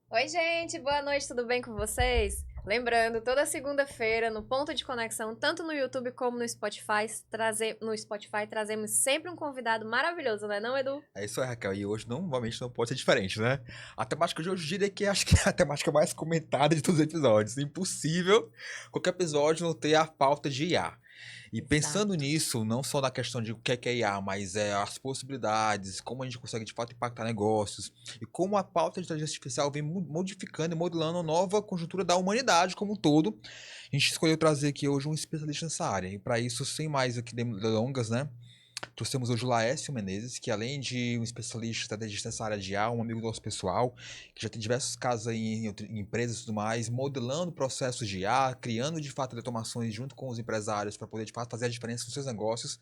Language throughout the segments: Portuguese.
Oi, gente, boa noite, tudo bem com vocês? Lembrando, toda segunda-feira, no Ponto de Conexão, tanto no YouTube como no Spotify, trazemos sempre um convidado maravilhoso, não é não, Edu? É isso aí, Raquel. E hoje, normalmente, não pode ser diferente, né? A temática de hoje eu diria que acho que é a temática mais comentada de todos os episódios. Impossível qualquer episódio não ter a pauta de IA. E pensando Exato. nisso, não só na questão de o que é IA, mas as possibilidades, como a gente consegue de fato impactar negócios, e como a pauta de inteligência artificial vem modificando e modelando a nova conjuntura da humanidade como um todo. A gente escolheu trazer aqui hoje um especialista nessa área. E para isso, sem mais aqui delongas, né? Trouxemos hoje o Laércio Menezes, que além de um especialista estrategista nessa área de IA, um amigo nosso pessoal, que já tem diversos casos aí em empresas e tudo mais, modelando processos de IA, criando de fato automações junto com os empresários para poder de fato fazer a diferença nos seus negócios.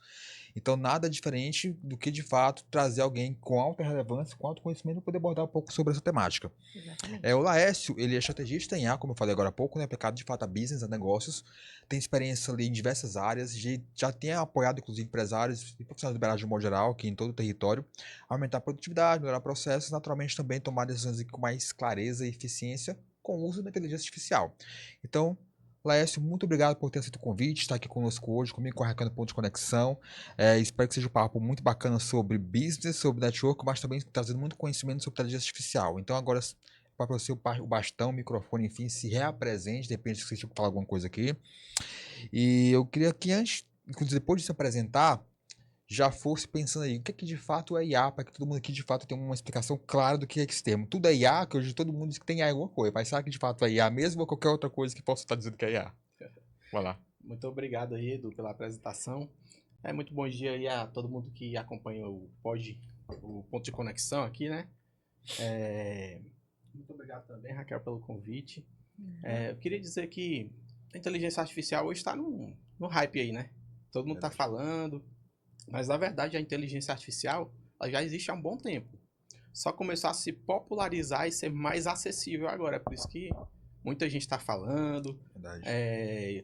Então, nada diferente do que de fato trazer alguém com alta relevância, com alto conhecimento, para poder abordar um pouco sobre essa temática. O Exatamente. Laércio, ele é estrategista em A, como eu falei agora há pouco, né, aplicado de fato a business, a negócios, tem experiência ali em diversas áreas, já tem apoiado inclusive empresários e profissionais liberais de um modo geral, aqui em todo o território, a aumentar a produtividade, melhorar processos, naturalmente também tomar decisões com mais clareza e eficiência com o uso da inteligência artificial. Então, Laércio, muito obrigado por ter aceito o convite, estar aqui conosco hoje, comigo com a Arrecando Ponto de Conexão. Espero que seja um papo muito bacana sobre business, sobre network, mas também trazendo muito conhecimento sobre inteligência artificial. Então, agora, para você o bastão, o microfone, enfim, se reapresente, de repente se você falar alguma coisa aqui. E eu queria que antes, inclusive depois de se apresentar, já fosse pensando aí, o que é que de fato é IA, para que todo mundo aqui de fato tenha uma explicação clara do que é esse termo. Tudo é IA, que hoje todo mundo diz que tem IA em alguma coisa, mas será que de fato é IA mesmo ou qualquer outra coisa que possa estar dizendo que é IA? Vai lá. Muito obrigado aí, Edu, pela apresentação. Muito bom dia aí a todo mundo que acompanha o ponto de conexão aqui, né? É, Muito obrigado também, Raquel, pelo convite. Eu queria dizer que a inteligência artificial hoje está no hype aí, né? Todo mundo está Verdade. falando, mas na verdade a inteligência artificial ela já existe há um bom tempo. Só começou a se popularizar e ser mais acessível agora. É por isso que muita gente está falando, Verdade.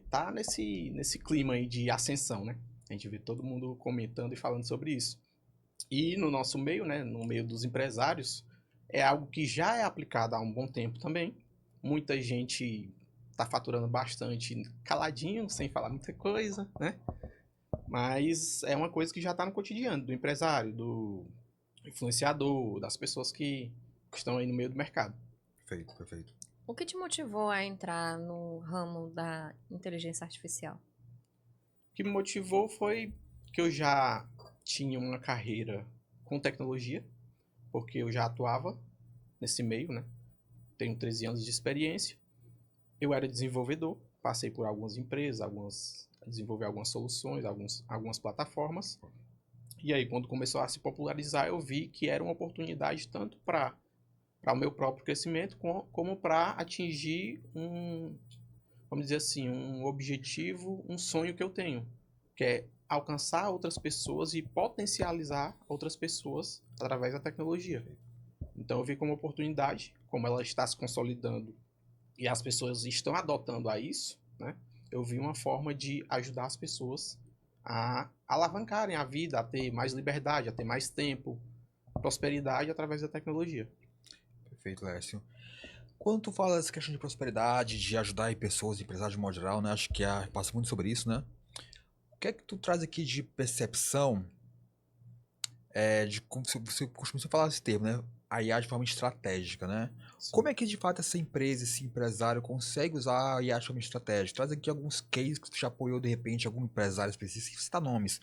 tá nesse clima aí de ascensão, né? A gente vê todo mundo comentando e falando sobre isso. E no nosso meio, né, no meio dos empresários, é algo que já é aplicado há um bom tempo também. Muita gente está faturando bastante caladinho, sem falar muita coisa, né? Mas é uma coisa que já está no cotidiano do empresário, do influenciador, das pessoas que estão aí no meio do mercado. Perfeito, perfeito. O que te motivou a entrar no ramo da inteligência artificial? O que me motivou foi que eu já tinha uma carreira com tecnologia, porque eu já atuava nesse meio, né? Tenho 13 anos de experiência. Eu era desenvolvedor, passei por algumas empresas, desenvolver algumas soluções, algumas plataformas. E aí, quando começou a se popularizar, eu vi que era uma oportunidade tanto para o meu próprio crescimento, como para atingir vamos dizer assim, um objetivo, um sonho que eu tenho, que é alcançar outras pessoas e potencializar outras pessoas através da tecnologia. Então eu vi como oportunidade, como ela está se consolidando e as pessoas estão adotando a isso, né? Eu vi uma forma de ajudar as pessoas a alavancarem a vida, a ter mais liberdade, a ter mais tempo, prosperidade através da tecnologia. Perfeito, Lécio. Quando tu fala dessa questão de prosperidade, de ajudar aí pessoas, empresários de modo geral, né? Acho que passa muito sobre isso, né? O que é que tu traz aqui de percepção, de como você costuma falar esse termo, né? A IA de forma estratégica, né? Sim. Como é que de fato essa empresa, esse empresário consegue usar a IA de forma estratégica? Traz aqui alguns cases que tu já apoiou de repente algum empresário específico, sem citar nomes,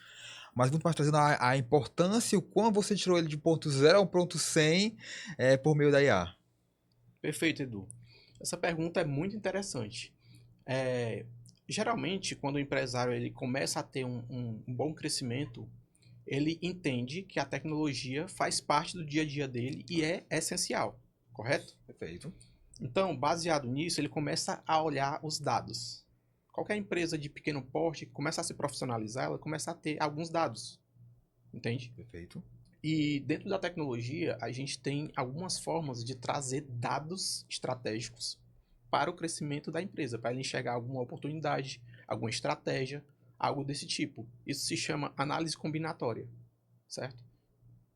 mas muito mais trazendo a importância e o quão você tirou ele de ponto zero a um ponto 100 por meio da IA. Perfeito, Edu. Essa pergunta é muito interessante. É, Geralmente, quando o empresário ele começa a ter um bom crescimento, ele entende que a tecnologia faz parte do dia a dia dele e é essencial, correto? Perfeito. Então, baseado nisso, ele começa a olhar os dados. Qualquer empresa de pequeno porte que começa a se profissionalizar, ela começa a ter alguns dados, entende? Perfeito. E dentro da tecnologia, a gente tem algumas formas de trazer dados estratégicos para o crescimento da empresa, para ele enxergar alguma oportunidade, alguma estratégia, algo desse tipo. Isso se chama análise combinatória, certo?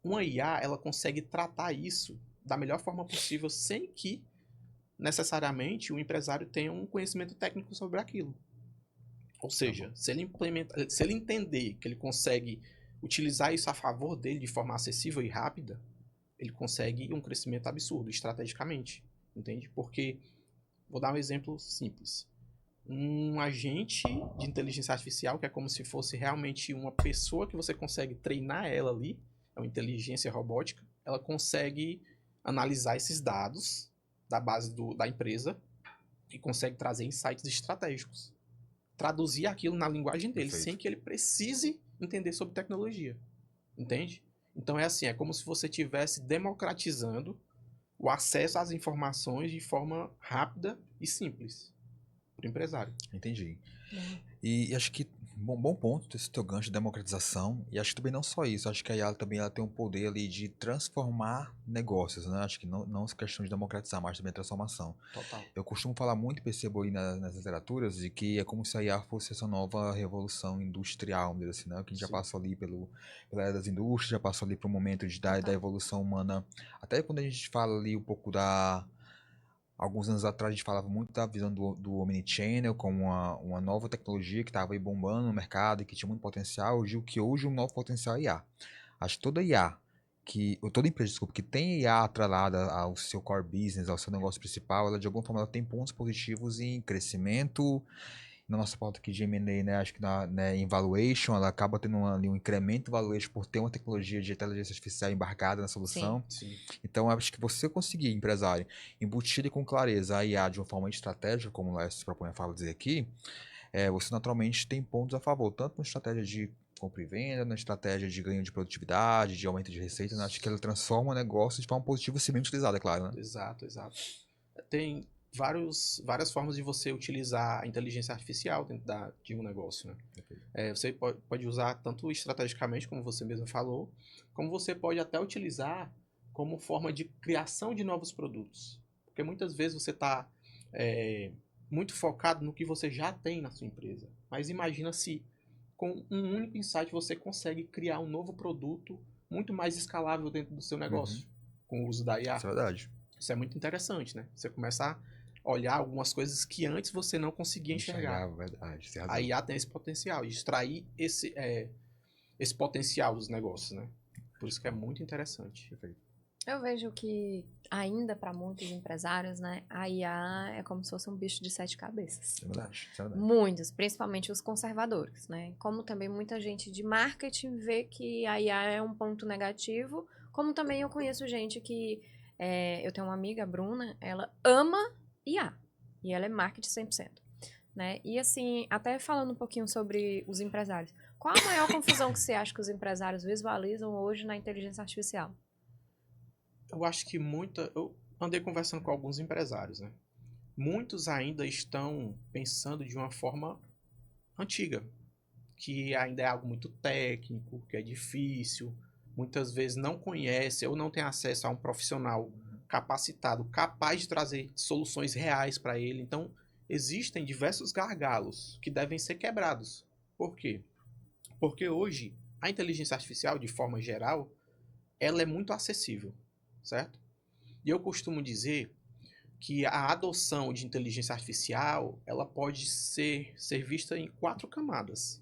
Uma IA, ela consegue tratar isso da melhor forma possível sem que necessariamente o empresário tenha um conhecimento técnico sobre aquilo. Ou seja, se ele entender que ele consegue utilizar isso a favor dele de forma acessível e rápida, ele consegue um crescimento absurdo, estrategicamente. Entende? Porque, vou dar um exemplo simples. Um agente de inteligência artificial, que é como se fosse realmente uma pessoa que você consegue treinar ela ali, é uma inteligência robótica, ela consegue analisar esses dados da base da empresa e consegue trazer insights estratégicos. Traduzir aquilo na linguagem dele, Perfeito. sem que ele precise entender sobre tecnologia. Entende? Então é assim, é como se você estivesse democratizando o acesso às informações de forma rápida e simples para o empresário. Entendi. E acho que bom ponto esse teu gancho de democratização. E acho que também não só isso, acho que a IA também ela tem um poder ali de transformar negócios, né? Acho que não é questão de democratizar, mas também a transformação. Total. Eu costumo falar muito e percebo aí nas literaturas de que é como se a IA fosse essa nova revolução industrial, vamos dizer assim, né? Que a gente já Sim. passou ali pela era das indústrias, já passou ali para o momento da evolução humana. Até quando a gente fala ali um pouco alguns anos atrás a gente falava muito da visão do Omnichannel como uma nova tecnologia que estava aí bombando no mercado e que tinha muito potencial, que hoje um novo potencial é IA. Acho que toda IA, toda empresa, desculpa, que tem IA atrelada ao seu core business, ao seu negócio principal, ela de alguma forma ela tem pontos positivos em crescimento. Na nossa pauta aqui de M&A, né, acho que em valuation, ela acaba tendo ali um incremento de valuation por ter uma tecnologia de inteligência artificial embarcada na solução. Sim. Então, eu acho que você conseguir, empresário, embutir com clareza a IA de uma forma estratégica, como o Léo se propõe a dizer aqui, você naturalmente tem pontos a favor, tanto na estratégia de compra e venda, na estratégia de ganho de produtividade, de aumento de receita, né? Acho que ela transforma o negócio de forma positiva se bem utilizada, é claro, né? Exato. Tem várias formas de você utilizar a inteligência artificial dentro de um negócio, né? Você pode usar tanto estrategicamente, como você mesmo falou, como você pode até utilizar como forma de criação de novos produtos. Porque muitas vezes você está muito focado no que você já tem na sua empresa. Mas imagina se com um único insight você consegue criar um novo produto muito mais escalável dentro do seu negócio, com o uso da IA. Isso é verdade. Isso é muito interessante, né? Você começa a olhar algumas coisas que antes você não conseguia enxergar. Verdade, você tem A razão. IA tem esse potencial de extrair esse potencial dos negócios, né? Por isso que é muito interessante. Perfeito. Eu vejo que ainda para muitos empresários, né, a IA é como se fosse um bicho de 7 cabeças. Isso é verdade. Isso é verdade. Muitos, principalmente os conservadores, né? Como também muita gente de marketing vê que a IA é um ponto negativo, como também eu conheço gente que eu tenho uma amiga, a Bruna, ela ama IA e ela é marketing 100%, né? E assim, até falando um pouquinho sobre os empresários, qual a maior confusão que você acha que os empresários visualizam hoje na inteligência artificial? Eu acho que eu andei conversando com alguns empresários, né? Muitos ainda estão pensando de uma forma antiga, que ainda é algo muito técnico, que é difícil, muitas vezes não conhece ou não tem acesso a um profissional capacitado, capaz de trazer soluções reais para ele. Então, existem diversos gargalos que devem ser quebrados. Por quê? Porque hoje a inteligência artificial, de forma geral, ela é muito acessível, certo? E eu costumo dizer que a adoção de inteligência artificial, ela pode ser vista em 4 camadas.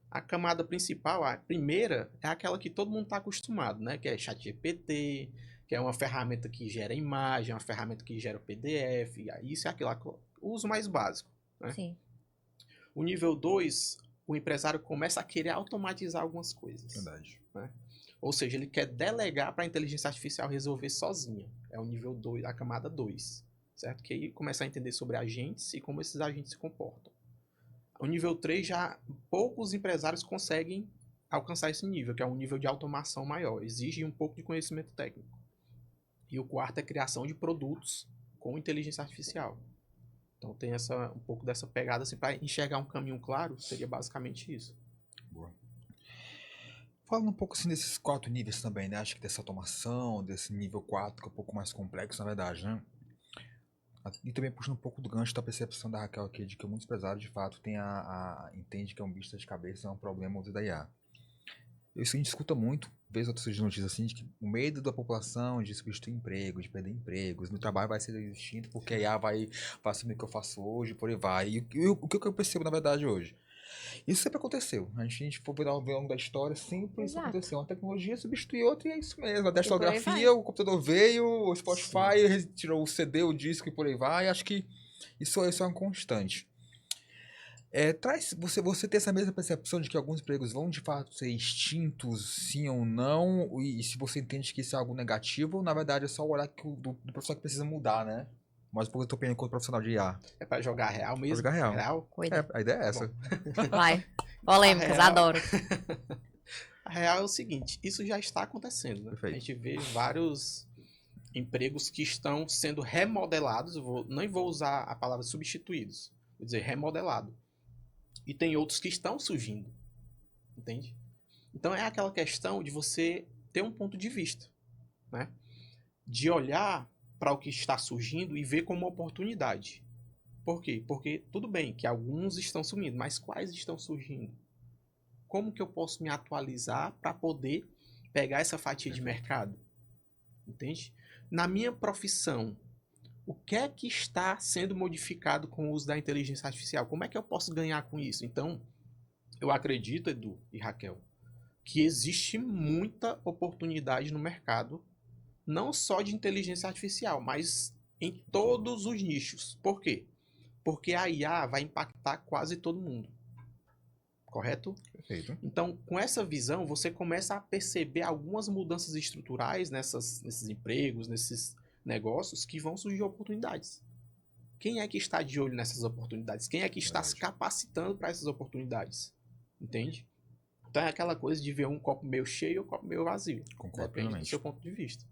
A camada principal, a primeira, é aquela que todo mundo está acostumado, né? Que é ChatGPT, que é uma ferramenta que gera imagem, uma ferramenta que gera PDF, isso é aquilo, o uso mais básico, né? Sim. O nível 2, o empresário começa a querer automatizar algumas coisas. Verdade. Né? Ou seja, ele quer delegar para a inteligência artificial resolver sozinha. É o nível 2, a camada 2, certo? Que aí começa a entender sobre agentes e como esses agentes se comportam. O nível 3 já poucos empresários conseguem alcançar esse nível, que é um nível de automação maior, exige um pouco de conhecimento técnico. E o quarto é a criação de produtos com inteligência artificial. Então tem um pouco dessa pegada assim, para enxergar um caminho claro, seria basicamente isso. Boa. Falando um pouco assim desses 4 níveis também, né? Acho que dessa automação, desse nível 4, que é um pouco mais complexo, na verdade, né? E também puxando um pouco do gancho da percepção da Raquel aqui, de que muitos empresários, de fato, entende que é um bicho de cabeça, é um problema uso da IA. Isso a gente escuta muito, vez ou outra surge notícias assim de que o medo da população de substituir emprego, de perder empregos, meu trabalho vai ser extinto porque a IA vai assumir o que eu faço hoje, por aí vai. E o que eu percebo na verdade hoje? Isso sempre aconteceu. A gente for ver ao longo da história, sempre isso Exato. aconteceu. Uma tecnologia substitui outra e é isso mesmo. A E por aí vai. datilografia, o computador veio, o Sim. Spotify tirou o CD, o disco e por aí vai. Acho que isso é uma constante. Traz você ter essa mesma percepção de que alguns empregos vão de fato ser extintos, sim ou não, e se você entende que isso é algo negativo, ou na verdade é só o olhar do profissional que precisa mudar, né? Mas porque eu tô pensando enquanto profissional de IA. É pra jogar real mesmo? jogar real. Cuida. A ideia é Tá essa. Vai. Polêmicas, A real- adoro. A real é o seguinte, isso já está acontecendo, né? Perfeito. A gente vê vários empregos que estão sendo remodelados, nem vou usar a palavra substituídos, vou dizer remodelado. E tem outros que estão surgindo, entende? Então é aquela questão de você ter um ponto de vista, né? De olhar para o que está surgindo e ver como uma oportunidade. Por quê? Porque tudo bem que alguns estão sumindo, mas quais estão surgindo? Como que eu posso me atualizar para poder pegar essa fatia de mercado? Entende? Na minha profissão, o que é que está sendo modificado com o uso da inteligência artificial? Como é que eu posso ganhar com isso? Então, eu acredito, Edu e Raquel, que existe muita oportunidade no mercado, não só de inteligência artificial, mas em todos os nichos. Por quê? Porque a IA vai impactar quase todo mundo. Correto? Perfeito. Então, com essa visão, você começa a perceber algumas mudanças estruturais nesses empregos, nesses negócios, que vão surgir oportunidades. Quem é que está de olho nessas oportunidades? Quem é que está se capacitando para essas oportunidades? Entende? Então é aquela coisa de ver um copo meio cheio ou um copo meio vazio. Concordo Depende do plenamente. seu ponto de vista.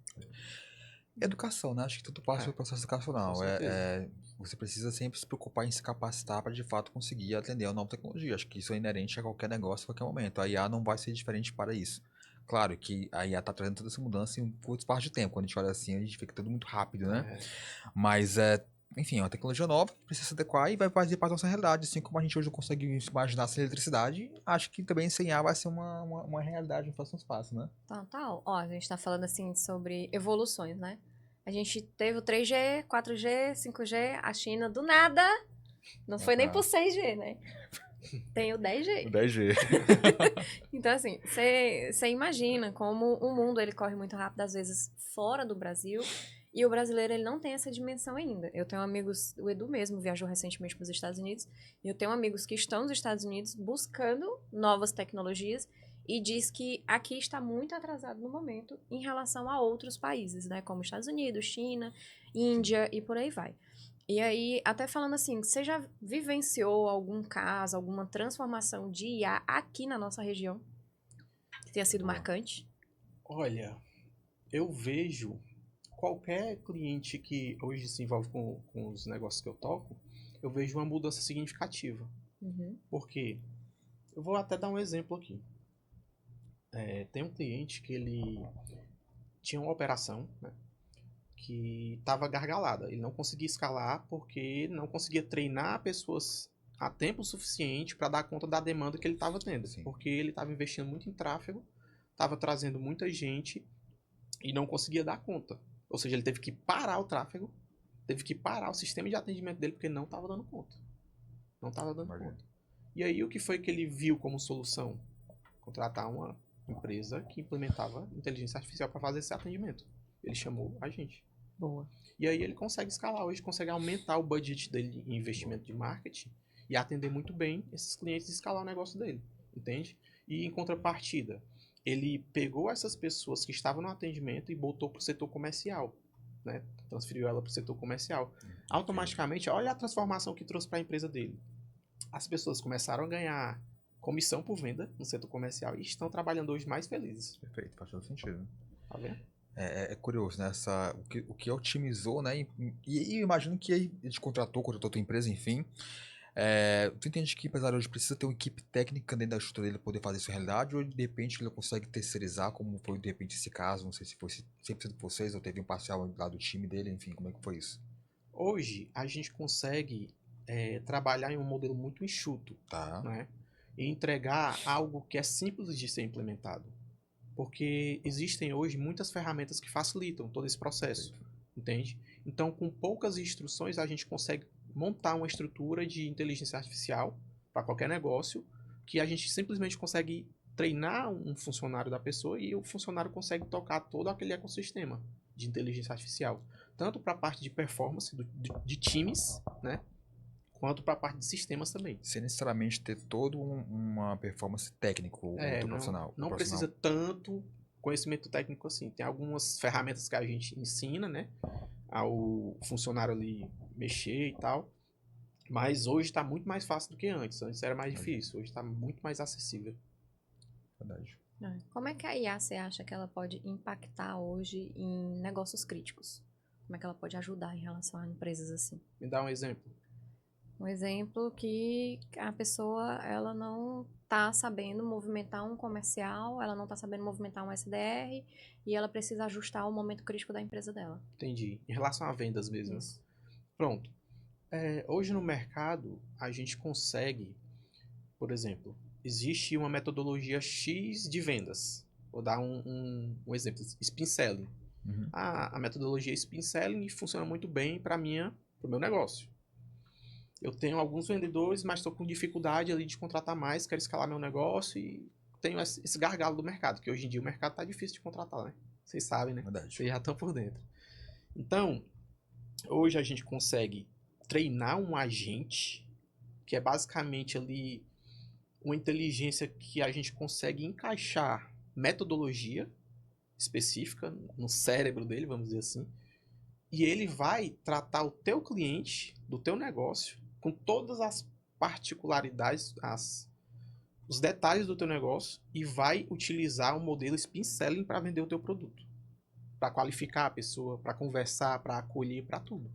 Educação, né? Acho que tudo passa pelo processo educacional. Com certeza. Você precisa sempre se preocupar em se capacitar para de fato conseguir atender a nova tecnologia. Acho que isso é inerente a qualquer negócio, a qualquer momento. A IA não vai ser diferente para isso. Claro que a IA está trazendo toda essa mudança em um curto espaço de tempo. Quando a gente olha assim, a gente fica tudo muito rápido, né? Mas, enfim, é uma tecnologia nova, precisa se adequar e vai fazer parte da nossa realidade. Assim como a gente hoje não consegue imaginar sem eletricidade, acho que também sem IA vai ser uma realidade no próximo espaço, né? Total. Ó, a gente tá falando assim sobre evoluções, né? A gente teve o 3G, 4G, 5G, a China do nada. Não foi nem pro 6G, né? Tem o 10G. O 10G. Então, assim, você imagina como o mundo ele corre muito rápido, às vezes, fora do Brasil. E o brasileiro, ele não tem essa dimensão ainda. Eu tenho amigos, o Edu mesmo viajou recentemente para os Estados Unidos, e eu tenho amigos que estão nos Estados Unidos buscando novas tecnologias e diz que aqui está muito atrasado no momento em relação a outros países, né? Como Estados Unidos, China, Índia e por aí vai. E aí, até falando assim, você já vivenciou algum caso, alguma transformação de IA aqui na nossa região que tenha sido marcante? Olha, eu vejo qualquer cliente que hoje se envolve com os negócios que eu toco, eu vejo uma mudança significativa. Uhum. Por quê? Eu vou até dar um exemplo aqui. Tem um cliente que ele tinha uma operação, né, que estava gargalada. Ele não conseguia escalar porque não conseguia treinar pessoas a tempo suficiente para dar conta da demanda que ele estava tendo. Sim. Porque ele estava investindo muito em tráfego, estava trazendo muita gente e não conseguia dar conta. Ou seja, ele teve que parar o tráfego, teve que parar o sistema de atendimento dele porque não estava dando conta. Não estava dando conta. E aí, o que foi que ele viu como solução? Contratar uma empresa que implementava inteligência artificial para fazer esse atendimento. Ele chamou a gente. Boa. E aí ele consegue escalar hoje, consegue aumentar o budget dele em investimento de marketing e atender muito bem esses clientes e escalar o negócio dele, entende? E em contrapartida, ele pegou essas pessoas que estavam no atendimento e botou para o setor comercial, né? Transferiu ela para o setor comercial. Automaticamente, olha a transformação que trouxe para a empresa dele. As pessoas começaram a ganhar comissão por venda no setor comercial e estão trabalhando hoje mais felizes. Perfeito, faz todo sentido. Tá vendo? É curioso, né? O que otimizou, né? E eu imagino que ele te contratou tua empresa, enfim. Tu entende que o empresário hoje precisa ter uma equipe técnica dentro da estrutura dele poder fazer isso realidade? Ou de repente ele consegue terceirizar, como foi de repente esse caso? Não sei se foi 100% de vocês ou teve um parcial lá do time dele, enfim, como é que foi isso? Hoje a gente consegue trabalhar em um modelo muito enxuto, Tá. né? E entregar algo que é simples de ser implementado. Porque existem hoje muitas ferramentas que facilitam todo esse processo, entende? Então, com poucas instruções, a gente consegue montar uma estrutura de inteligência artificial para qualquer negócio, que a gente simplesmente consegue treinar um funcionário da pessoa e o funcionário consegue tocar todo aquele ecossistema de inteligência artificial. Tanto para a parte de performance de times, né? Quanto para a parte de sistemas também. Sem necessariamente ter toda uma performance técnica ou profissional. Não precisa tanto conhecimento técnico assim. Tem algumas ferramentas que a gente ensina, né? Ao funcionário ali mexer e tal. Mas hoje está muito mais fácil do que antes. Antes era mais difícil. Hoje está muito mais acessível. Verdade. Como é que a IA, você acha que ela pode impactar hoje em negócios críticos? Como é que ela pode ajudar em relação a empresas assim? Me dá um exemplo. Um exemplo que a pessoa, ela não tá sabendo movimentar um comercial, ela não tá sabendo movimentar um SDR e ela precisa ajustar o momento crítico da empresa dela. Entendi. Em relação a vendas mesmo. Isso. Pronto. Hoje no mercado, a gente consegue, por exemplo, existe uma metodologia X de vendas. Vou dar um exemplo. Spin Selling. Uhum. A metodologia Spin Selling funciona muito bem para o meu negócio. Eu tenho alguns vendedores, mas estou com dificuldade ali de contratar mais, quero escalar meu negócio e tenho esse gargalo do mercado, que hoje em dia o mercado está difícil de contratar, né? Vocês sabem, né? Verdade. Vocês já estão por dentro. Então, hoje a gente consegue treinar um agente, que é basicamente ali uma inteligência que a gente consegue encaixar metodologia específica no cérebro dele, vamos dizer assim, e ele vai tratar o teu cliente do teu negócio com todas as particularidades, os detalhes do teu negócio e vai utilizar o modelo Spin Selling para vender o teu produto, para qualificar a pessoa, para conversar, para acolher, para tudo.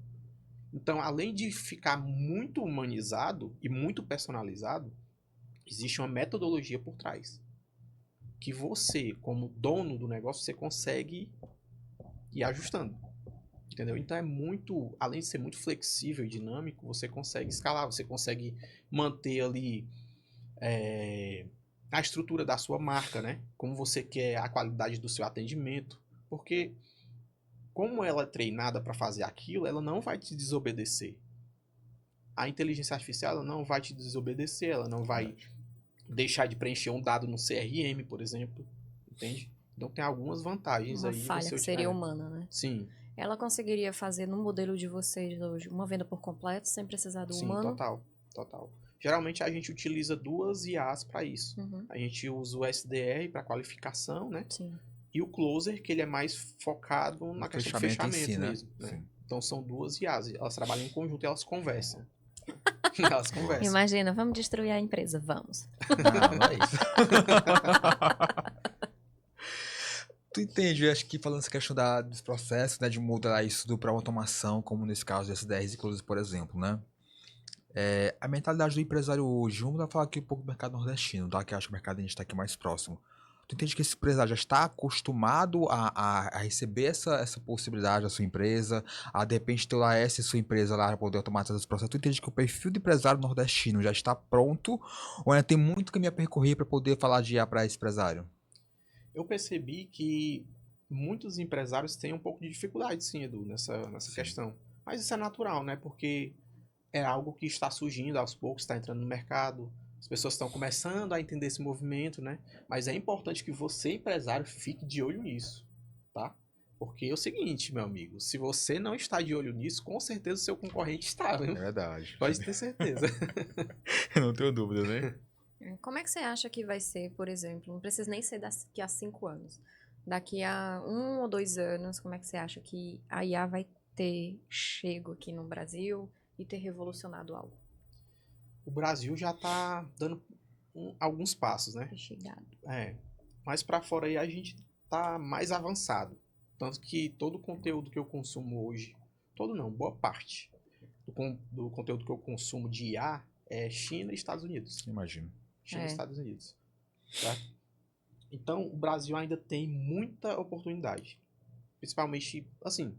Então, além de ficar muito humanizado e muito personalizado, existe uma metodologia por trás que você, como dono do negócio, você consegue ir ajustando. Entendeu? Então é muito, além de ser muito flexível e dinâmico, você consegue escalar, você consegue manter ali a estrutura da sua marca, né? Como você quer a qualidade do seu atendimento, porque como ela é treinada para fazer aquilo, ela não vai te desobedecer. A inteligência artificial ela não vai te desobedecer, ela não vai deixar de preencher um dado no CRM, por exemplo, entende? Então tem algumas vantagens Uma aí. falha que seria humana, né? Sim. Ela conseguiria fazer no modelo de vocês hoje uma venda por completo sem precisar do humano? Sim, total. Geralmente a gente utiliza duas IAs para isso. Uhum. A gente usa o SDR para qualificação, né? Sim. E o Closer, que ele é mais focado na questão de fechamento em si, mesmo. Né? Então são duas IAs, elas trabalham em conjunto e elas conversam. Elas conversam. Imagina, vamos destruir a empresa, vamos. Não é isso. Tu entende, eu acho que falando essa questão dos processos, né, de mudar isso para automação, como nesse caso do SDRs e Closes, por exemplo, né? A mentalidade do empresário hoje, vamos falar aqui um pouco do mercado nordestino, tá? Que eu acho que o mercado a gente está aqui mais próximo. Tu entende que esse empresário já está acostumado a receber essa possibilidade da sua empresa, a de repente ter lá essa sua empresa lá para poder automatizar os processos? Tu entende que o perfil do empresário nordestino já está pronto ou ainda tem muito caminho a percorrer para poder falar de IA para esse empresário? Eu percebi que muitos empresários têm um pouco de dificuldade, sim, Edu, nessa questão. Mas isso é natural, né? Porque é algo que está surgindo aos poucos, está entrando no mercado. As pessoas estão começando a entender esse movimento, né? Mas é importante que você, empresário, fique de olho nisso, tá? Porque é o seguinte, meu amigo, se você não está de olho nisso, com certeza o seu concorrente está, viu? É verdade. Pode ter certeza. Eu não tenho dúvida, né? Como é que você acha que vai ser, por exemplo, não precisa nem ser daqui a 5 anos, daqui a 1 ou 2 anos, como é que você acha que a IA vai ter chego aqui no Brasil e ter revolucionado algo? O Brasil já está dando alguns passos, né? Chegado. Mas para fora aí a gente tá mais avançado. Tanto que todo o conteúdo que eu consumo hoje, todo não, boa parte do conteúdo que eu consumo de IA é China e Estados Unidos. Imagino. China e Estados Unidos. Tá? Então, o Brasil ainda tem muita oportunidade. Principalmente, assim,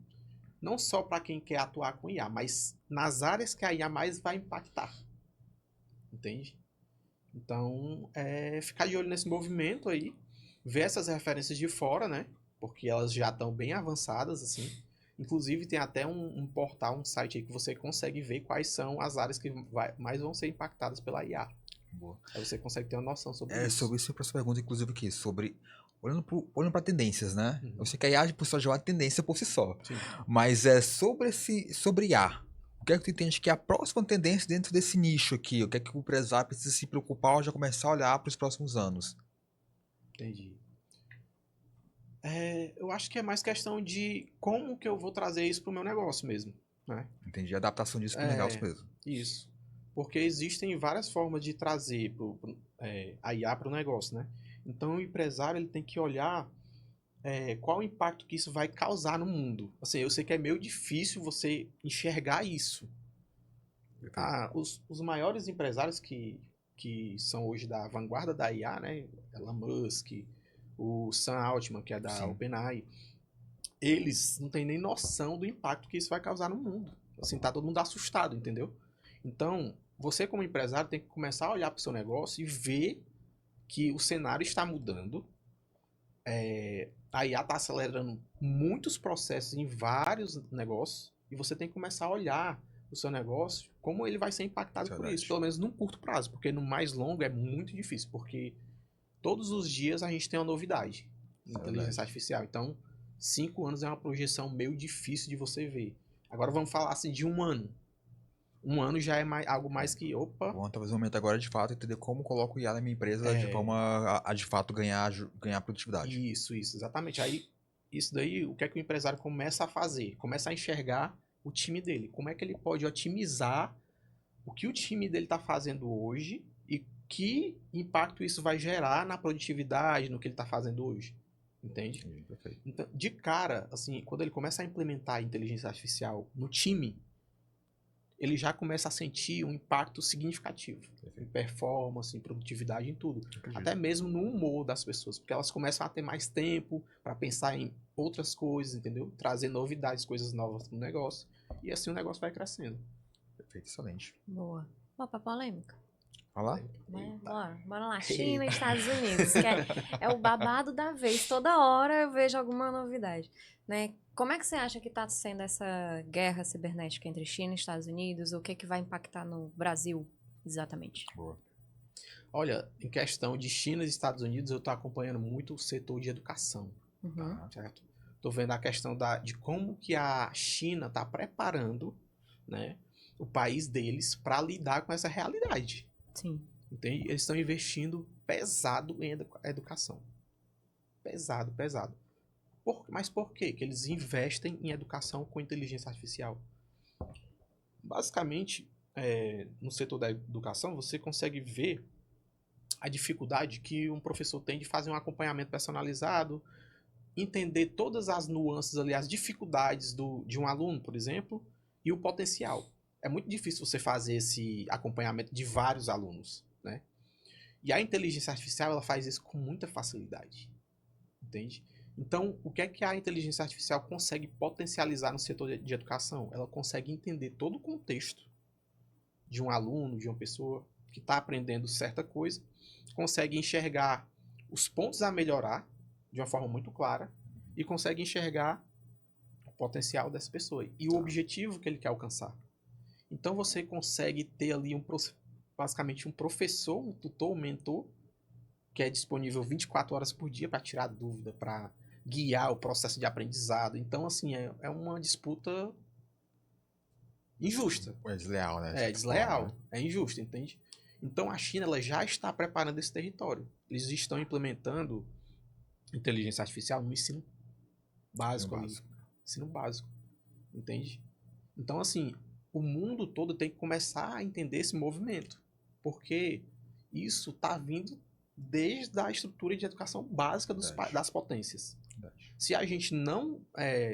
não só para quem quer atuar com IA, mas nas áreas que a IA mais vai impactar. Entende? Então, ficar de olho nesse movimento aí. ver essas referências de fora, né? Porque elas já estão bem avançadas, assim. Inclusive, tem até um portal, um site aí que você consegue ver quais são as áreas que mais vão ser impactadas pela IA. Boa. Aí você consegue ter uma noção sobre É isso. sobre isso a próxima pergunta, inclusive, aqui, sobre. Olhando para tendências, né? Uhum. Eu sei que a IA por si só já é uma tendência por si só. Sim. Mas é sobre IA. O que é que tu entende que é a próxima tendência dentro desse nicho aqui? O que é que o empresário precisa se preocupar ou já começar a olhar para os próximos anos? Entendi. Eu acho que é mais questão de como que eu vou trazer isso para o meu negócio mesmo, né? Entendi. A adaptação disso pro negócio mesmo. Isso. Porque existem várias formas de trazer a IA para o negócio, né? Então, o empresário ele tem que olhar qual o impacto que isso vai causar no mundo. Assim, eu sei que é meio difícil você enxergar isso. Os maiores empresários que são hoje da vanguarda da IA, né? Elon Musk, o Sam Altman, que é da Sim. OpenAI, eles não têm nem noção do impacto que isso vai causar no mundo. Assim, tá todo mundo assustado, entendeu? Então, você como empresário tem que começar a olhar para o seu negócio e ver que o cenário está mudando. A IA está acelerando muitos processos em vários negócios e você tem que começar a olhar o seu negócio, como ele vai ser impactado por isso, pelo menos num curto prazo, porque no mais longo é muito difícil, porque todos os dias a gente tem uma novidade em inteligência artificial. Então, 5 anos é uma projeção meio difícil de você ver. Agora vamos falar assim de 1 ano. 1 ano já é algo mais que, opa... Vamos talvez no momento agora de fato entender como coloco o IA na minha empresa de forma a de fato ganhar produtividade. Isso, exatamente. Aí, isso daí, o que é que o empresário começa a fazer? Começa a enxergar o time dele. Como é que ele pode otimizar o que o time dele está fazendo hoje e que impacto isso vai gerar na produtividade, no que ele está fazendo hoje. Entende? Sim, perfeito. Então, de cara, assim, quando ele começa a implementar a inteligência artificial no time, ele já começa a sentir um impacto significativo. Perfeito. Em performance, em produtividade, em tudo. Até mesmo no humor das pessoas, porque elas começam a ter mais tempo para pensar em outras coisas, entendeu? Trazer novidades, coisas novas no negócio. E assim o negócio vai crescendo. Perfeito, excelente. Boa. Boa pra polêmica. Fala? Bora lá. China e Estados Unidos, que é o babado da vez. Toda hora eu vejo alguma novidade, né? Como é que você acha que está sendo essa guerra cibernética entre China e Estados Unidos? O que é que vai impactar no Brasil, exatamente? Boa. Olha, em questão de China e Estados Unidos, eu estou acompanhando muito o setor de educação. Uhum. Certo? Estou vendo a questão de como que a China está preparando, né, o país deles para lidar com essa realidade. Sim. Entende? Eles estão investindo pesado em educação. Pesado, pesado. Mas por quê? Que eles investem em educação com inteligência artificial. Basicamente, no setor da educação, você consegue ver a dificuldade que um professor tem de fazer um acompanhamento personalizado, entender todas as nuances ali, as dificuldades de um aluno, por exemplo, e o potencial. É muito difícil você fazer esse acompanhamento de vários alunos, né? E a inteligência artificial, ela faz isso com muita facilidade, entende? Então, o que é que a inteligência artificial consegue potencializar no setor de educação? Ela consegue entender todo o contexto de um aluno, de uma pessoa que está aprendendo certa coisa, consegue enxergar os pontos a melhorar de uma forma muito clara e consegue enxergar o potencial dessa pessoa e o objetivo que ele quer alcançar. Então, você consegue ter ali basicamente um professor, um tutor, um mentor, que é disponível 24 horas por dia para tirar dúvida, para guiar o processo de aprendizado. Então, assim, é uma disputa injusta. É desleal, né? É desleal, é injusto, entende? Então, a China ela já está preparando esse território. Eles estão implementando inteligência artificial no ensino básico. Ensino básico, entende? Então, assim, o mundo todo tem que começar a entender esse movimento, porque isso está vindo desde a estrutura de educação básica das potências. Verdade. Se a gente não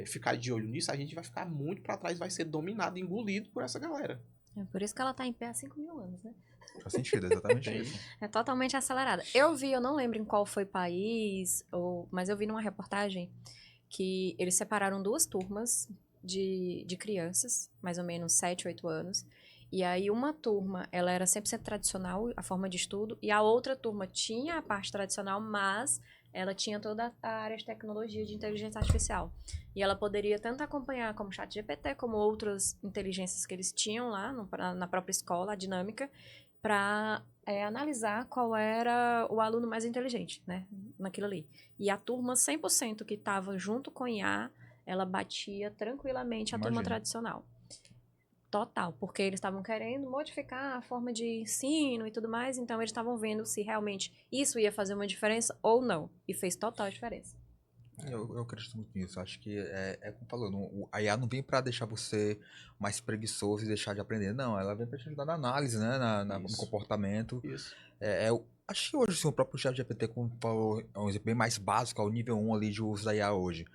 ficar de olho nisso, a gente vai ficar muito para trás, vai ser dominado, engolido por essa galera. É por isso que ela está em pé há 5.000 anos, né? Faz sentido, exatamente isso. É totalmente acelerada. Eu não lembro em qual foi país, mas eu vi numa reportagem que eles separaram 2 turmas de crianças, mais ou menos 7, 8 anos. E aí uma turma, ela era 100% tradicional, a forma de estudo, e a outra turma tinha a parte tradicional, mas ela tinha toda a área de tecnologia de inteligência artificial. E ela poderia tanto acompanhar como ChatGPT, como outras inteligências que eles tinham lá na própria escola, a dinâmica, para analisar qual era o aluno mais inteligente, né, naquilo ali. E a turma 100% que estava junto com o IA, ela batia tranquilamente a turma Imagino. tradicional. Total, porque eles estavam querendo modificar a forma de ensino e tudo mais, então eles estavam vendo se realmente isso ia fazer uma diferença ou não. E fez total diferença. Eu acredito muito nisso. Acho que como falou, a IA não vem pra deixar você mais preguiçoso e deixar de aprender. Não, ela vem pra te ajudar na análise, né? No Isso. comportamento. Isso. Acho que hoje, assim, o próprio ChatGPT, como falou, é um exemplo bem mais básico, é o nível 1 ali de uso da IA hoje.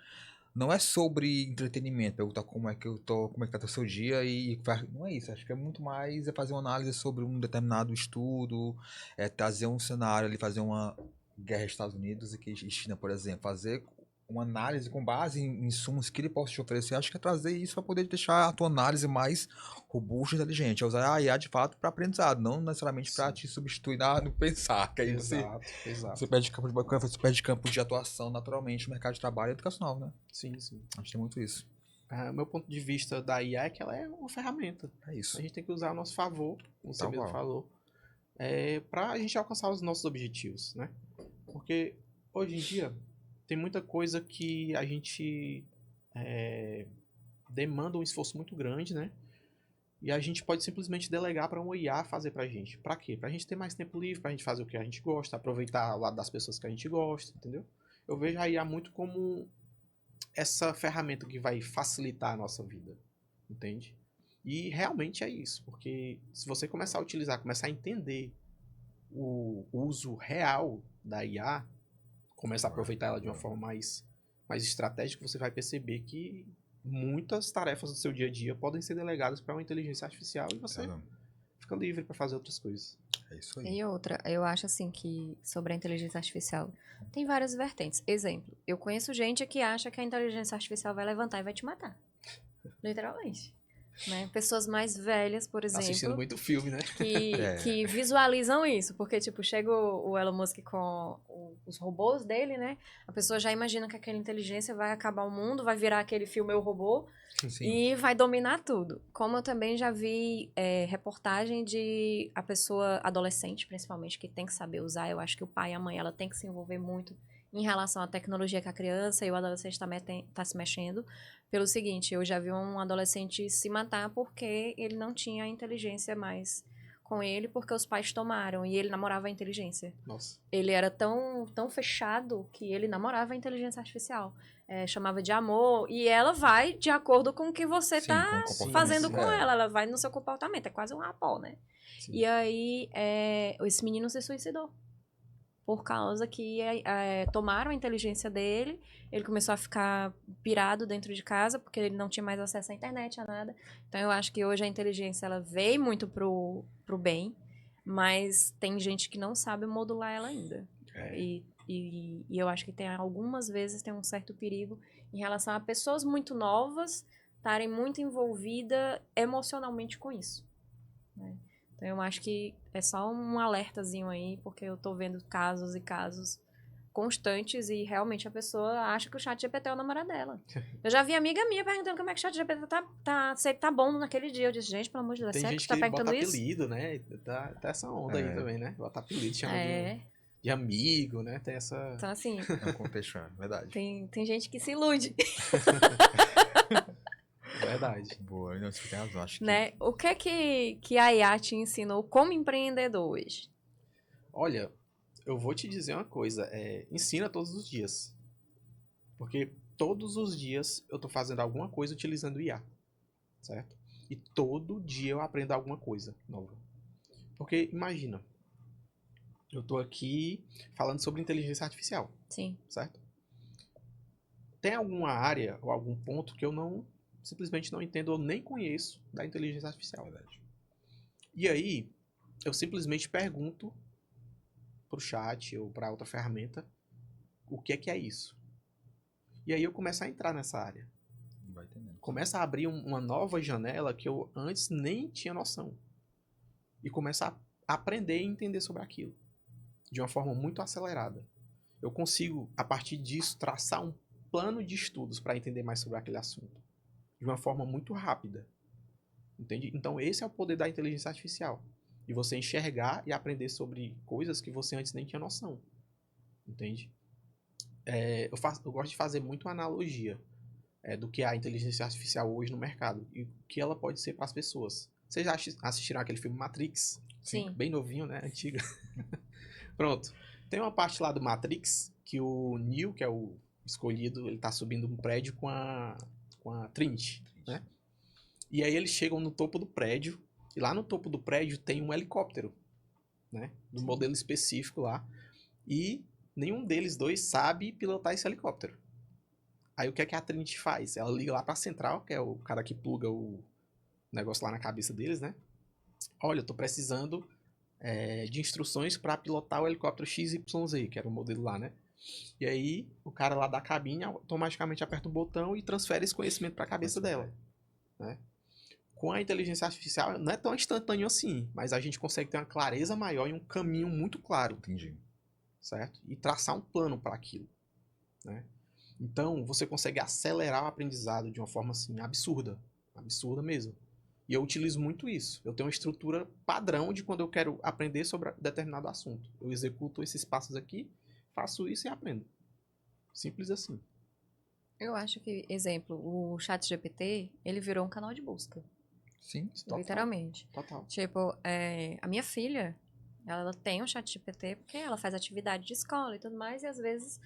Não é sobre entretenimento, perguntar como é que eu tô, como é que tá o seu dia não é isso. Acho que é muito mais fazer uma análise sobre um determinado estudo, trazer um cenário ali, fazer uma guerra Estados Unidos e China, por exemplo, fazer uma análise com base em insumos que ele possa te oferecer. Acho que é trazer isso para poder deixar a tua análise mais robusta e inteligente. É usar a IA de fato para aprendizado, não necessariamente para Sim. te substituir no pensar. Que aí Exato. você perde campo de atuação naturalmente no mercado de trabalho educacional, né? Sim, sim. Acho que tem muito isso. Meu ponto de vista da IA é que ela é uma ferramenta. É isso. A gente tem que usar a nosso favor, como você Tal mesmo qual. falou, para a gente alcançar os nossos objetivos, né? Porque hoje em dia tem muita coisa que a gente demanda um esforço muito grande, né? E a gente pode simplesmente delegar para um IA fazer pra gente. Pra quê? Pra gente ter mais tempo livre, pra gente fazer o que a gente gosta, aproveitar o lado das pessoas que a gente gosta, entendeu? Eu vejo a IA muito como essa ferramenta que vai facilitar a nossa vida, entende? E realmente é isso, porque se você começar a utilizar, começar a entender o uso real da IA, começar a aproveitar ela de uma forma mais estratégica, você vai perceber que muitas tarefas do seu dia a dia podem ser delegadas para uma inteligência artificial e você fica livre para fazer outras coisas. É isso aí. E outra, eu acho assim que sobre a inteligência artificial tem várias vertentes. Exemplo, eu conheço gente que acha que a inteligência artificial vai levantar e vai te matar. Literalmente. Né? Pessoas mais velhas, por Tá assistindo exemplo, muito filme, né? que visualizam isso. Porque, tipo, chega o Elon Musk com os robôs dele, né? A pessoa já imagina que aquela inteligência vai acabar o mundo, vai virar aquele filme Eu, Robô, Sim. e vai dominar tudo. Como eu também já vi reportagem de a pessoa adolescente, principalmente, que tem que saber usar. Eu acho que o pai e a mãe, ela tem que se envolver muito em relação à tecnologia que a criança e o adolescente tá se mexendo. Pelo seguinte, eu já vi um adolescente se matar porque ele não tinha a inteligência mais com ele, porque os pais tomaram e ele namorava a inteligência. Nossa. Ele era tão fechado que ele namorava a inteligência artificial. Chamava de amor, e ela vai de acordo com o que você Sim, tá com o comportamento, fazendo com ela vai no seu comportamento, é quase um rapó, né? Sim. E aí, esse menino se suicidou. Por causa que tomaram a inteligência dele, ele começou a ficar pirado dentro de casa, porque ele não tinha mais acesso à internet, a nada. Então eu acho que hoje a inteligência, ela veio muito pro bem, mas tem gente que não sabe modular ela ainda. E eu acho que tem algumas vezes tem um certo perigo em relação a pessoas muito novas estarem muito envolvidas emocionalmente com isso, né? Então eu acho que é só um alertazinho aí, porque eu tô vendo casos e casos constantes e realmente a pessoa acha que o ChatGPT é o namorado dela. Eu já vi amiga minha perguntando como é que o ChatGPT se ele tá bom naquele dia. Eu disse, gente, pelo amor de Deus, Tem sério que gente você tá que bota perguntando isso? apelido, né? Tá essa onda aí também, né? Bota apelido, chama de amigo, né? Tem essa... Então, assim, É um contexto, verdade. tem gente que se ilude. Verdade. Boa, não, você tem razão, acho que... Né? O que é que a IA te ensinou como empreendedor hoje? Olha, eu vou te dizer uma coisa, ensina todos os dias. Porque todos os dias eu tô fazendo alguma coisa utilizando o IA, certo? E todo dia eu aprendo alguma coisa nova. Porque imagina, eu tô aqui falando sobre inteligência artificial, Sim. certo? Tem alguma área ou algum ponto que eu simplesmente não entendo ou nem conheço da inteligência artificial. Verdade. E aí, eu simplesmente pergunto pro chat ou para outra ferramenta o que é isso. E aí eu começo a entrar nessa área. Vai entendendo. Começa a abrir uma nova janela que eu antes nem tinha noção. E começa a aprender e entender sobre aquilo. De uma forma muito acelerada. eu consigo, a partir disso, traçar um plano de estudos para entender mais sobre aquele assunto. De uma forma muito rápida. Entende? Então, esse é o poder da inteligência artificial. De você enxergar e aprender sobre coisas que você antes nem tinha noção. Entende? Eu gosto de fazer muito analogia do que é a inteligência artificial hoje no mercado e o que ela pode ser para as pessoas. Vocês já assistiram aquele filme Matrix? Sim. Bem novinho, né? Antiga. Pronto. Tem uma parte lá do Matrix que o Neo, que é o escolhido, ele tá subindo um prédio com a Trinity, né? E aí eles chegam no topo do prédio e lá no topo do prédio tem um helicóptero, né? Do modelo específico lá. E nenhum deles dois sabe pilotar esse helicóptero. Aí o que é que a Trinity faz? Ela liga lá pra central, que é o cara que pluga o negócio lá na cabeça deles, né? Olha, eu tô precisando de instruções para pilotar o helicóptero XYZ, que era o modelo lá, né? E aí o cara lá da cabine automaticamente aperta um botão e transfere esse conhecimento para a cabeça dela, né? Com a inteligência artificial não é tão instantâneo assim, mas a gente consegue ter uma clareza maior e um caminho muito claro. Entendi. Certo? E traçar um plano para aquilo, né? Então, você consegue acelerar o aprendizado de uma forma assim absurda mesmo. E eu utilizo muito isso. Eu tenho uma estrutura padrão de quando eu quero aprender sobre determinado assunto. Eu executo esses passos aqui, faço isso e aprendo. Simples assim. Eu acho que, exemplo, o ChatGPT, ele virou um canal de busca. Sim. Total. Literalmente. Total. Tipo, a minha filha, ela tem um ChatGPT porque ela faz atividade de escola e tudo mais, e às vezes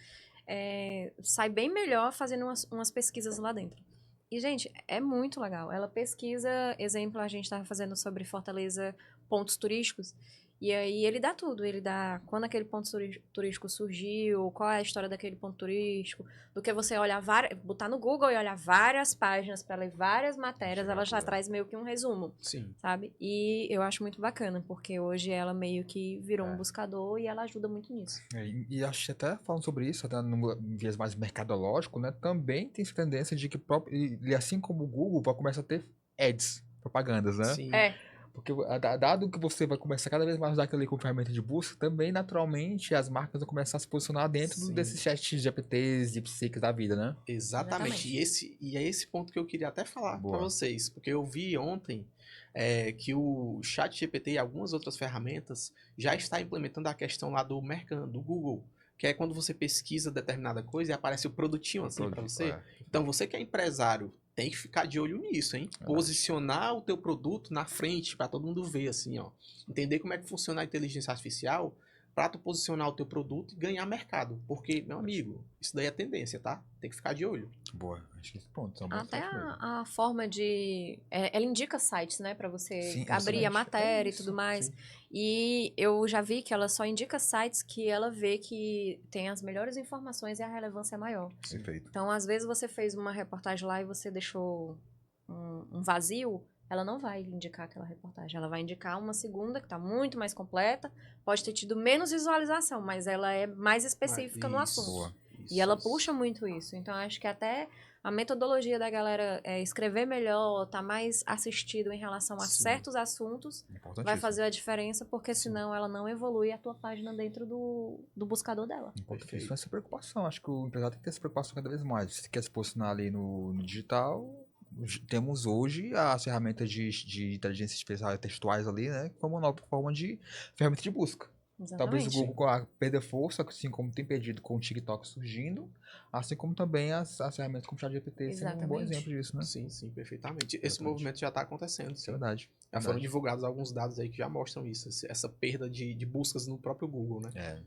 sai bem melhor fazendo umas pesquisas lá dentro. E, gente, é muito legal. Ela pesquisa, exemplo, a gente estava fazendo sobre Fortaleza, pontos turísticos, e aí ele dá tudo. Ele dá quando aquele ponto turístico surgiu, qual é a história daquele ponto turístico, do que você olhar, botar no Google e olhar várias páginas para ler várias matérias, ela já traz meio que um resumo. Sim. Sabe? E eu acho muito bacana, porque hoje ela meio que virou um buscador e ela ajuda muito nisso. E acho que até falando sobre isso, até no viés mais mercadológico, né? Também tem essa tendência de que e assim como o Google vai começar a ter ads, propagandas, né? Sim. Porque dado que você vai começar cada vez mais a usar aquilo ali como ferramenta de busca, também naturalmente as marcas vão começar a se posicionar dentro desses chat GPTs, DeepSeeks da vida, né? Exatamente. E é esse ponto que eu queria até falar para vocês. Porque eu vi ontem que o ChatGPT e algumas outras ferramentas já está implementando a questão lá do mercado, do Google. Que é quando você pesquisa determinada coisa e aparece o produtinho assim para você. Então você que é empresário tem que ficar de olho nisso, hein? Posicionar o teu produto na frente para todo mundo ver assim, ó. Entender como é que funciona a inteligência artificial para tu posicionar o teu produto e ganhar mercado. Porque, meu amigo, isso daí é tendência, tá? Tem que ficar de olho. Boa, acho que esse ponto. Até a forma de... ela indica sites, né? Pra você abrir a exatamente. matéria e tudo mais. Sim. E eu já vi que ela só indica sites que ela vê que tem as melhores informações e a relevância é maior. Perfeito. Então, às vezes você fez uma reportagem lá e você deixou um vazio, ela não vai indicar aquela reportagem. Ela vai indicar uma segunda que está muito mais completa, pode ter tido menos visualização, mas ela é mais específica no assunto. Boa. E ela puxa muito isso. Então, acho que até a metodologia da galera escrever melhor, tá mais assistido em relação a certos assuntos, vai fazer a diferença, porque senão ela não evolui a tua página dentro do buscador dela. Isso é essa preocupação. Acho que o empresário tem que ter essa preocupação cada vez mais. Se quer se posicionar ali no digital, temos hoje as ferramentas de inteligência artificial textuais ali, né? Como uma nova forma de ferramenta de busca. Exatamente. Talvez o Google perder força, assim como tem perdido com o TikTok surgindo, assim como também as ferramentas como o ChatGPT sendo um bom exemplo disso, né? Sim, perfeitamente. Esse movimento já está acontecendo. Isso é verdade. Já foram divulgados alguns dados aí que já mostram isso, essa perda de buscas no próprio Google, né?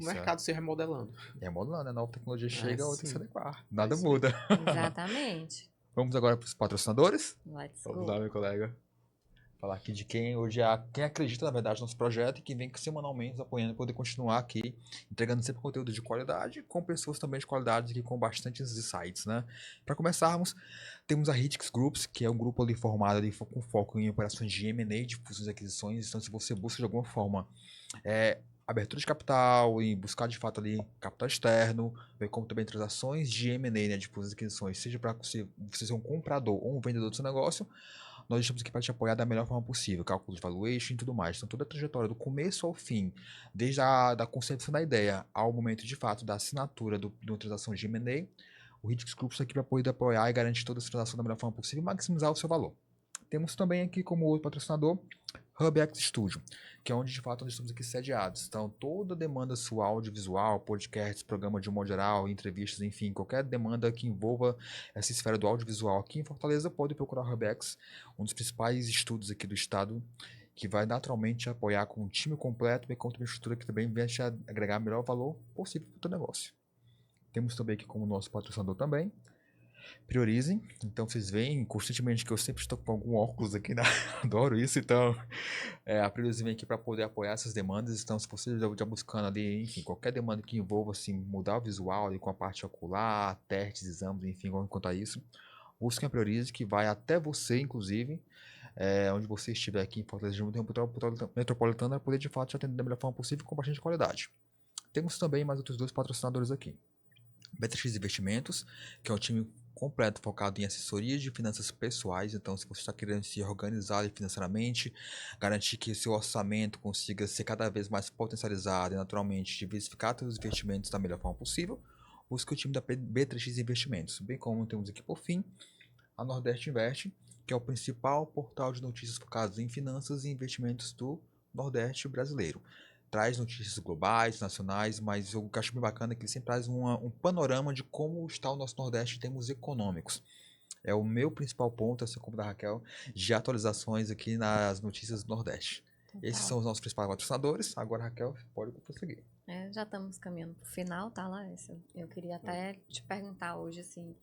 O mercado se remodelando. Remodelando, a nova tecnologia chega, outra tem que se adequar. Nada Sim. muda. Exatamente. Vamos agora para os patrocinadores? Let's Vamos go. lá, meu colega. Falar aqui de quem hoje quem acredita, na verdade, no nosso projeto e quem vem semanalmente nos apoiando para poder continuar aqui, entregando sempre conteúdo de qualidade, com pessoas também de qualidade aqui com bastantes insights, né? Para começarmos, temos a Hitix Groups, que é um grupo ali formado ali com foco em operações de M&A, de fusões e aquisições. Então, se você busca de alguma forma abertura de capital e buscar de fato ali capital externo, bem como também transações de M&A, né, de fusões e aquisições, seja para você ser um comprador ou um vendedor do seu negócio, nós estamos aqui para te apoiar da melhor forma possível, cálculo de valuation e tudo mais. Então, toda a trajetória do começo ao fim, desde da concepção da ideia ao momento de fato da assinatura de uma transação de M&A, o Ridix Group está aqui para poder apoiar e garantir toda essa transação da melhor forma possível e maximizar o seu valor. Temos também aqui como outro patrocinador HubX Studio, que é onde de fato nós estamos aqui sediados. Então, toda demanda sua audiovisual, podcasts, programa de um modo geral, entrevistas, enfim, qualquer demanda que envolva essa esfera do audiovisual aqui em Fortaleza, pode procurar o HubX, um dos principais estúdios aqui do estado, que vai naturalmente apoiar com um time completo e com uma estrutura que também vai te agregar o melhor valor possível para o teu negócio. Temos também aqui como nosso patrocinador também Priorizem. Então vocês veem constantemente que eu sempre estou com algum óculos aqui, né? Adoro isso. Então a Priorizem vem aqui para poder apoiar essas demandas. Então se você já buscando ali, enfim, qualquer demanda que envolva assim, mudar o visual ali com a parte ocular, testes, exames, enfim, quanto a isso, busquem a Priorize que vai até você, inclusive, onde você estiver aqui em Fortaleza Metropolitana, para poder de fato te atender da melhor forma possível com bastante qualidade. Temos também mais outros dois patrocinadores aqui. BetaX Investimentos, que é um time completo focado em assessoria de finanças pessoais. Então, se você está querendo se organizar financeiramente, garantir que seu orçamento consiga ser cada vez mais potencializado e, naturalmente, diversificar seus investimentos da melhor forma possível, busque o time da B3X Investimentos. Bem como temos aqui, por fim, a Nordeste Invest, que é o principal portal de notícias focadas em finanças e investimentos do Nordeste brasileiro. Traz notícias globais, nacionais, mas o que eu acho bem bacana é que ele sempre traz um panorama de como está o nosso Nordeste em termos econômicos. É o meu principal ponto, assim como da Raquel, de atualizações aqui nas notícias do Nordeste. Total. Esses são os nossos principais patrocinadores. Agora, Raquel, pode prosseguir. Já estamos caminhando pro final, tá, Laércio? Eu queria até te perguntar hoje, assim,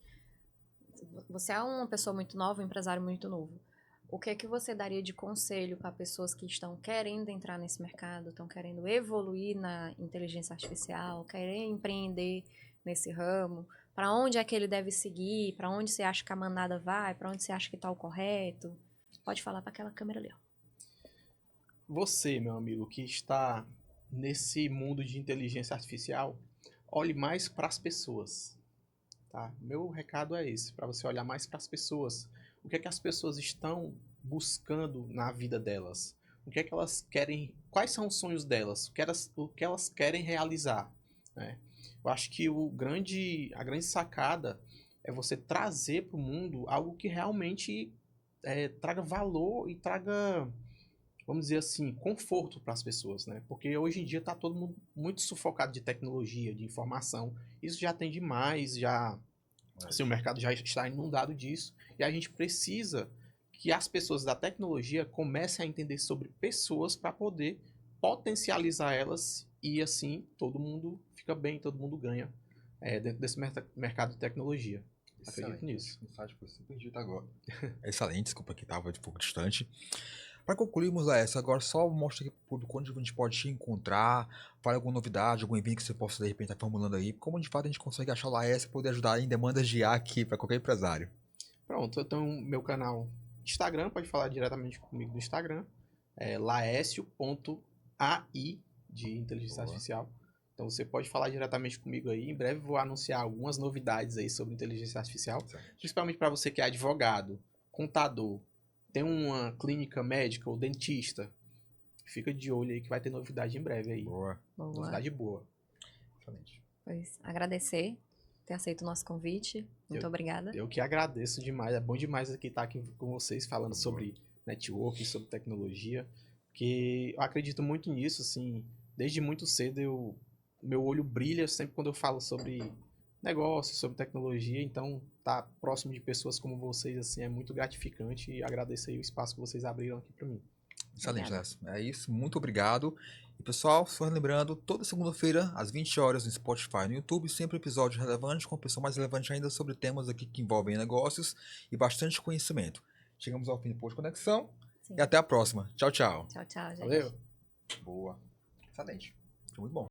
você é uma pessoa muito nova, um empresário muito novo. O que é que você daria de conselho para pessoas que estão querendo entrar nesse mercado, estão querendo evoluir na inteligência artificial, querem empreender nesse ramo? Para onde é que ele deve seguir? Para onde você acha que a manada vai? Para onde você acha que está o correto? Pode falar para aquela câmera ali, ó. Você, meu amigo, que está nesse mundo de inteligência artificial, olhe mais para as pessoas, tá? Meu recado é esse, para você olhar mais para as pessoas. O que é que as pessoas estão buscando na vida delas? O que é que elas querem? Quais são os sonhos delas? O que elas querem realizar, né? Eu acho que a grande sacada é você trazer para o mundo algo que realmente traga valor e traga, vamos dizer assim, conforto para as pessoas, né? Porque hoje em dia está todo mundo muito sufocado de tecnologia, de informação. Isso já tem demais, assim, o mercado já está inundado disso. E a gente precisa que as pessoas da tecnologia comecem a entender sobre pessoas para poder potencializar elas e assim todo mundo fica bem, todo mundo ganha dentro desse mercado de tecnologia. Acredito nisso. Foi super dito agora. Excelente, desculpa que estava um pouco distante. Para concluirmos essa, agora só mostra aqui para o público onde a gente pode te encontrar, fala alguma novidade, algum evento que você possa de repente estar formulando aí, como de fato a gente consegue achar o Laércio e poder ajudar em demandas de IA aqui para qualquer empresário. Pronto, eu tenho meu canal Instagram, pode falar diretamente comigo no Instagram, laércio.ai, de inteligência artificial. Então você pode falar diretamente comigo aí. Em breve vou anunciar algumas novidades aí sobre inteligência artificial, principalmente para você que é advogado, contador, tem uma clínica médica ou dentista. Fica de olho aí que vai ter novidade em breve aí. Boa. Novidade boa. Excelente. Pois, agradecer ter aceito o nosso convite. Muito obrigada. Eu que agradeço demais. É bom demais estar aqui com vocês falando sobre network, sobre tecnologia, que eu acredito muito nisso, assim, desde muito cedo meu olho brilha sempre quando eu falo sobre negócio, sobre tecnologia, então tá próximo de pessoas como vocês, assim, é muito gratificante e agradeço aí o espaço que vocês abriram aqui para mim. Excelente, Lécio. É isso, muito obrigado. E pessoal, só lembrando, toda segunda-feira, às 20 horas no Spotify e no YouTube, sempre episódio relevante, com uma pessoa mais relevante ainda sobre temas aqui que envolvem negócios e bastante conhecimento. Chegamos ao fim do Posto Conexão. Sim. E até a próxima. Tchau, tchau. Tchau, tchau, gente. Valeu. Boa. Excelente. Foi muito bom.